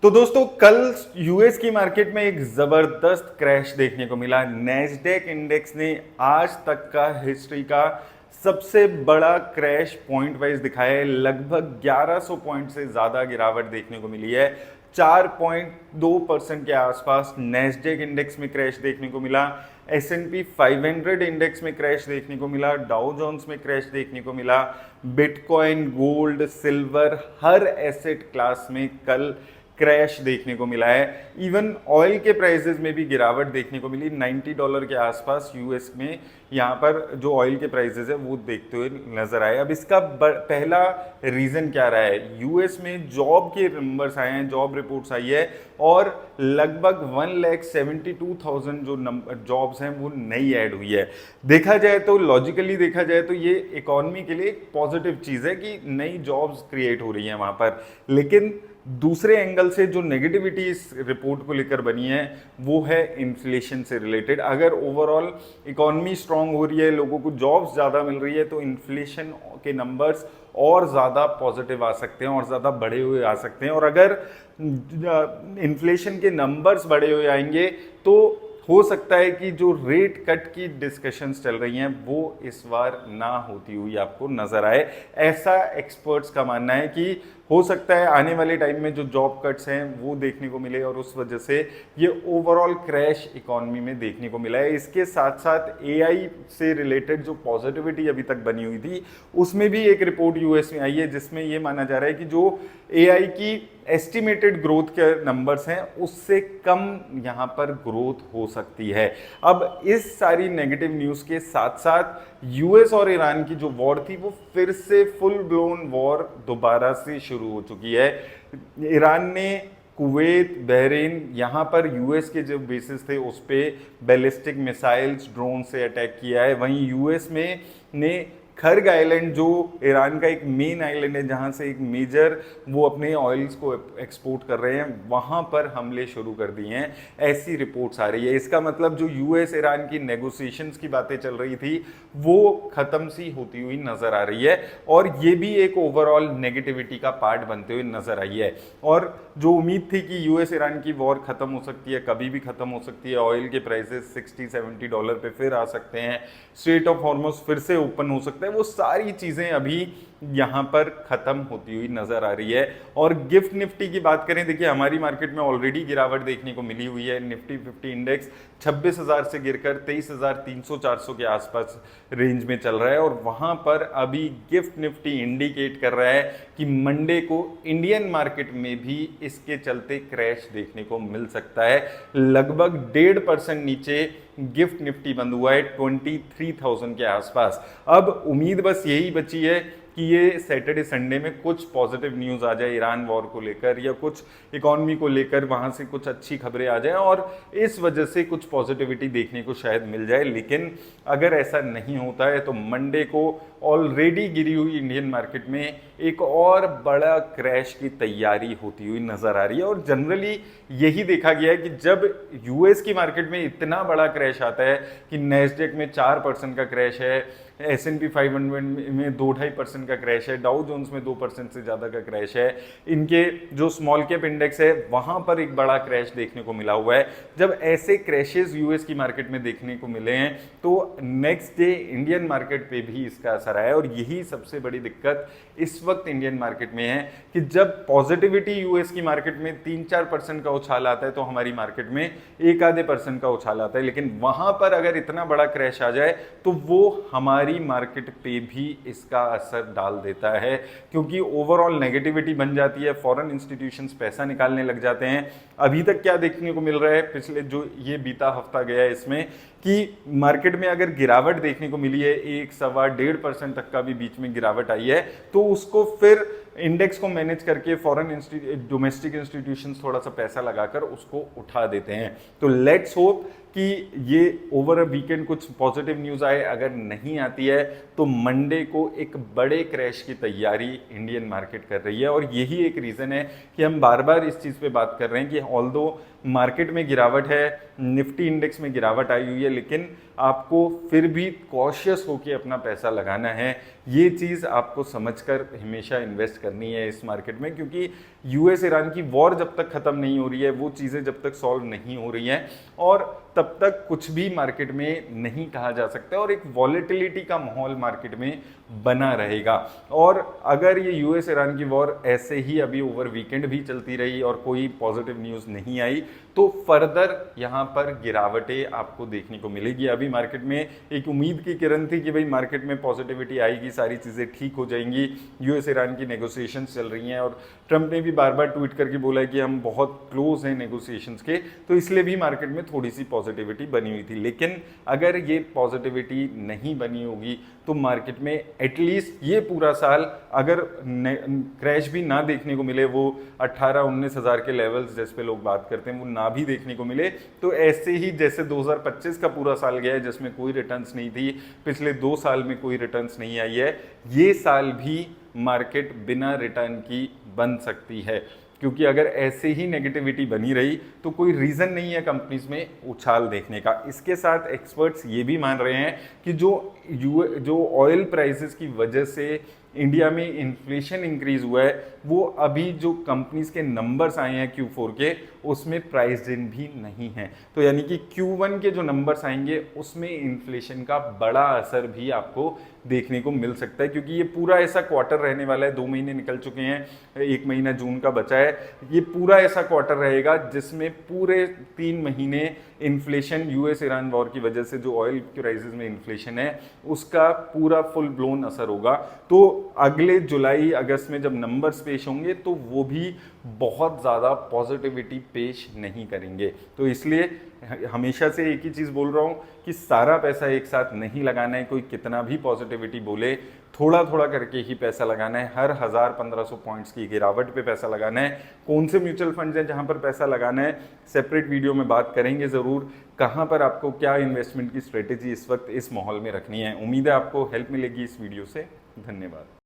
तो दोस्तों कल यूएस की मार्केट में एक जबरदस्त क्रैश देखने को मिला। नैस्डैक इंडेक्स ने आज तक का हिस्ट्री का सबसे बड़ा क्रैश पॉइंट वाइज दिखाया है। लगभग 1100 पॉइंट से ज्यादा गिरावट देखने को मिली है। 4.2% के आसपास नैस्डैक इंडेक्स में क्रैश देखने को मिला। S&P 500 इंडेक्स में क्रैश देखने को मिला। डाउ जोन्स में क्रैश देखने को मिला। बिटकॉइन, गोल्ड, सिल्वर, हर एसेट क्लास में कल क्रैश देखने को मिला है। इवन ऑयल के प्राइसेस में भी गिरावट देखने को मिली। $90 के आसपास यूएस में यहाँ पर जो ऑयल के प्राइसेस है वो देखते हुए नजर आए। अब इसका पहला रीजन क्या रहा है? यूएस में जॉब के नंबर्स आए हैं, जॉब रिपोर्ट्स आई है और लगभग 1,72,000 जो जॉब्स हैं वो नई ऐड हुई है। देखा जाए तो लॉजिकली देखा जाए तो ये इकोनॉमी के लिए एक पॉजिटिव चीज़ है कि नई जॉब्स क्रिएट हो रही हैं वहाँ पर। लेकिन दूसरे एंगल से जो नेगेटिविटी इस रिपोर्ट को लेकर बनी है वो है इन्फ्लेशन से रिलेटेड। अगर ओवरऑल इकोनॉमी स्ट्रांग हो रही है, लोगों को जॉब्स ज़्यादा मिल रही है, तो इन्फ्लेशन के नंबर्स और ज़्यादा पॉजिटिव आ सकते हैं और ज़्यादा बढ़े हुए आ सकते हैं। और अगर इन्फ्लेशन के नंबर्स बढ़े हुए आएंगे तो हो सकता है कि जो रेट कट की डिस्कशंस चल रही हैं वो इस बार ना होती हुई आपको नजर आए। ऐसा एक्सपर्ट्स का मानना है कि हो सकता है आने वाले टाइम में जो जॉब कट्स हैं वो देखने को मिले और उस वजह से ये ओवरऑल क्रैश इकोनॉमी में देखने को मिला है। इसके साथ साथ एआई से रिलेटेड जो पॉजिटिविटी अभी तक बनी हुई थी उसमें भी एक रिपोर्ट यूएस में आई है जिसमें ये माना जा रहा है कि जो एआई की एस्टिमेटेड ग्रोथ के नंबर्स हैं उससे कम यहाँ पर ग्रोथ हो सकती है। अब इस सारी नेगेटिव न्यूज़ के साथ साथ यूएस और ईरान की जो वॉर थी वो फिर से फुल ब्लोन वॉर दोबारा से शुरू हो चुकी है। ईरान ने कुवैत, बहरीन, यहाँ पर यूएस के जो बेसिस थे उस पर बैलिस्टिक मिसाइल्स, ड्रोन से अटैक किया है। वहीं यूएस में ने खर्ग आइलैंड जो ईरान का एक मेन आइलैंड है जहाँ से एक मेजर वो अपने ऑयल्स को एक्सपोर्ट कर रहे हैं, वहाँ पर हमले शुरू कर दिए हैं, ऐसी रिपोर्ट्स आ रही है। इसका मतलब जो यूएस ईरान की नेगोशिएशंस की बातें चल रही थी वो ख़त्म सी होती हुई नज़र आ रही है और ये भी एक ओवरऑल नेगेटिविटी का पार्ट बनते हुए नज़र आई है। और जो उम्मीद थी कि यूएस ईरान की वॉर ख़त्म हो सकती है, कभी भी ख़त्म हो सकती है, ऑयल के प्राइसेस $60-70 पे फिर आ सकते हैं, स्ट्रेट ऑफ हॉर्मुज़ फिर से ओपन हो सकता है, वो सारी चीज़ें अभी यहाँ पर ख़त्म होती हुई नज़र आ रही है। और गिफ्ट निफ्टी की बात करें, देखिए हमारी मार्केट में ऑलरेडी गिरावट देखने को मिली हुई है। निफ्टी 50 इंडेक्स 26,000 से गिरकर 23,300-400 के आसपास रेंज में चल रहा है और वहाँ पर अभी गिफ्ट निफ्टी इंडिकेट कर रहा है कि मंडे को इंडियन मार्केट में भी इसके चलते क्रैश देखने को मिल सकता है। लगभग 1.5% नीचे गिफ्ट निफ्टी बंद हुआ है 23,000 के आसपास। अब उम्मीद बस यही बची है कि ये सैटरडे संडे में कुछ पॉजिटिव न्यूज़ आ जाए ईरान वॉर को लेकर या कुछ इकोनॉमी को लेकर, वहाँ से कुछ अच्छी खबरें आ जाएं और इस वजह से कुछ पॉजिटिविटी देखने को शायद मिल जाए। लेकिन अगर ऐसा नहीं होता है तो मंडे को ऑलरेडी गिरी हुई इंडियन मार्केट में एक और बड़ा क्रैश की तैयारी होती हुई नजर आ रही है। और जनरली यही देखा गया है कि जब यूएस की मार्केट में इतना बड़ा क्रैश आता है कि नैस्डैक में 4% का क्रैश है, S&P 500 में 2-2.5% का क्रैश है, डाउ जोन्स में 2% से ज़्यादा का क्रैश है, इनके जो स्मॉल कैप इंडेक्स है वहाँ पर एक बड़ा क्रैश देखने को मिला हुआ है। जब ऐसे क्रैशेस यूएस की मार्केट में देखने को मिले हैं तो नेक्स्ट डे इंडियन मार्केट पे भी इसका असर आया। और यही सबसे बड़ी दिक्कत इस वक्त इंडियन मार्केट में है कि जब पॉजिटिविटी यूएस की मार्केट में 3-4% का उछाल आता है तो हमारी मार्केट में 1-2% का उछाल आता है। लेकिन वहाँ पर अगर इतना बड़ा क्रैश आ जाए तो वो हमारी मार्केट पे भी इसका असर डाल देता है, क्योंकि ओवरऑल नेगेटिविटी बन जाती है, फॉरेन इंस्टीट्यूशंस पैसा निकालने लग जाते हैं। अभी तक क्या देखने को मिल रहा है पिछले जो ये बीता हफ्ता गया है इसमें कि मार्केट में अगर गिरावट देखने को मिली है 1-1.25% तक का भी बीच में गिरावट आई है तो उसको फिर इंडेक्स को मैनेज करके फॉरेन डोमेस्टिक इंस्टीट्यूशंस थोड़ा सा पैसा लगाकर उसको उठा देते हैं। तो लेट्स होप कि ये ओवर अ वीकेंड कुछ पॉजिटिव न्यूज़ आए, अगर नहीं आती है तो मंडे को एक बड़े क्रैश की तैयारी इंडियन मार्केट कर रही है। और यही एक रीज़न है कि हम बार बार इस चीज़ पे बात कर रहे हैं कि ऑल्दो मार्केट में गिरावट है, निफ्टी इंडेक्स में गिरावट आई हुई है, लेकिन आपको फिर भी कॉशियस होकर अपना पैसा लगाना है। ये चीज़ आपको समझकर हमेशा इन्वेस्ट करनी है इस मार्केट में, क्योंकि यूएस ईरान की वॉर जब तक ख़त्म नहीं हो रही है, वो चीज़ें जब तक सॉल्व नहीं हो रही हैं, और तब तक कुछ भी मार्केट में नहीं कहा जा सकता, और एक वॉलेटिलिटी का माहौल मार्केट में बना रहेगा। और अगर ये यूएस ईरान की वॉर ऐसे ही अभी ओवर वीकेंड भी चलती रही और कोई पॉजिटिव न्यूज़ नहीं आई, तो फर्दर यहाँ पर गिरावटें आपको देखने को मिलेगी। अभी मार्केट में एक उम्मीद की किरण थी कि भाई मार्केट में पॉजिटिविटी आएगी, सारी चीज़ें ठीक हो जाएंगी, यूएस ईरान की नेगोशिएशंस चल रही हैं, और ट्रंप ने भी बार बार ट्वीट करके बोला है कि हम बहुत क्लोज हैं नेगोशिएशंस के, तो इसलिए भी मार्केट में थोड़ी सी पॉजिटिविटी बनी हुई थी। लेकिन अगर ये पॉजिटिविटी नहीं बनी होगी तो मार्केट में एटलीस्ट ये पूरा साल अगर क्रैश भी ना देखने को मिले, वो 18-19 हज़ार के लेवल्स जिस पे लोग बात करते हैं वो ना भी देखने को मिले, तो ऐसे ही जैसे 2025 का पूरा साल गया है जिसमें कोई रिटर्न्स नहीं थी, पिछले 2 साल में कोई रिटर्न्स नहीं आई है, ये साल भी मार्केट बिना रिटर्न की बन सकती है। क्योंकि अगर ऐसे ही नेगेटिविटी बनी रही तो कोई रीज़न नहीं है कंपनीज में उछाल देखने का। इसके साथ एक्सपर्ट्स ये भी मान रहे हैं कि जो ऑयल प्राइसेस की वजह से इंडिया में इन्फ्लेशन इंक्रीज हुआ है, वो अभी जो कंपनीज के नंबर्स आए हैं Q4 के, उसमें प्राइस इन भी नहीं है। तो यानी कि Q1 के जो नंबर्स आएंगे उसमें इन्फ्लेशन का बड़ा असर भी आपको देखने को मिल सकता है, क्योंकि ये पूरा ऐसा क्वार्टर रहने वाला है। 2 महीने निकल चुके हैं, 1 महीना जून का बचा है, ये पूरा ऐसा क्वार्टर रहेगा जिसमें पूरे 3 महीने इन्फ्लेशन यूएस ईरान वॉर की वजह से जो ऑयल प्राइसेस में इन्फ्लेशन है उसका पूरा फुल ब्लोन असर होगा। तो अगले जुलाई अगस्त में जब नंबर्स पेश होंगे तो वो भी बहुत ज़्यादा पॉजिटिविटी पेश नहीं करेंगे। तो इसलिए हमेशा से एक ही चीज़ बोल रहा हूँ कि सारा पैसा एक साथ नहीं लगाना है, कोई कितना भी पॉजिटिविटी बोले, थोड़ा थोड़ा करके ही पैसा लगाना है। हर 1000-1500 पॉइंट्स की गिरावट पे पैसा लगाना है। कौन से म्यूचुअल फंड्स हैं जहाँ पर पैसा लगाना है, सेपरेट वीडियो में बात करेंगे ज़रूर, कहाँ पर आपको क्या इन्वेस्टमेंट की स्ट्रेटेजी इस वक्त इस माहौल में रखनी है। उम्मीद है आपको हेल्प मिलेगी इस वीडियो से। धन्यवाद।